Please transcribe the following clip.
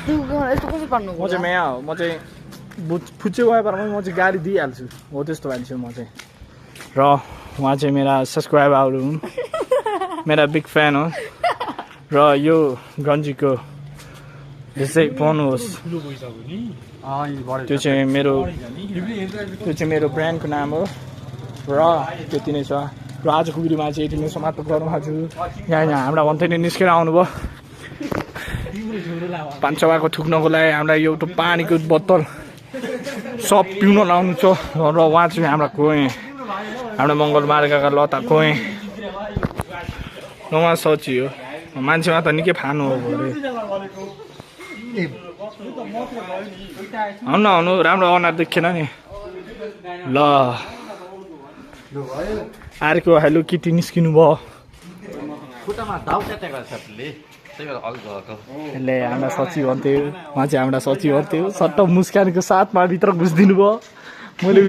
म चाहिँ मेया हो म चाहिँ फुच्चे गयो पर म चाहिँ गाडी दिइहाल्छु हो त्यस्तो मान्छे म चाहिँ र उहाँ चाहिँ मेरा सब्सक्राइबरहरू हुन् मेरा बिग फ्यान हो र यो गन्जीको त्यसै पाउनुहोस् त्यो चाहिँ मेरो ब्रान्डको नाम हो र त्यति नै छ र आजको भिडियोमा चाहिँ यति नै समाप्त गर्नु भएको छु यहाँ हाम्रा भन्थे नि निस्केर आउनुभयो 500 को थुक्नको लागि हामीलाई एउटा पानीको बोतल सब पिउन लाउनु छ र उहाँ चाहिँ हाम्रा कोही हाम्रो मङ्गलमार्गका लता कोही उहाँ सची हो मान्छेमा त निकै फानु हो आउनु राम्रो अनुहार देखेन नि ल अर्को हेलो किटी निस्किनु भयो यसले हाम्रा सची भन्थ्यो उहाँ चाहिँ हाम्रा सची भन्थ्यो सट्ट मुस्कानको साथमा भित्र घुसिदिनु भयो मैले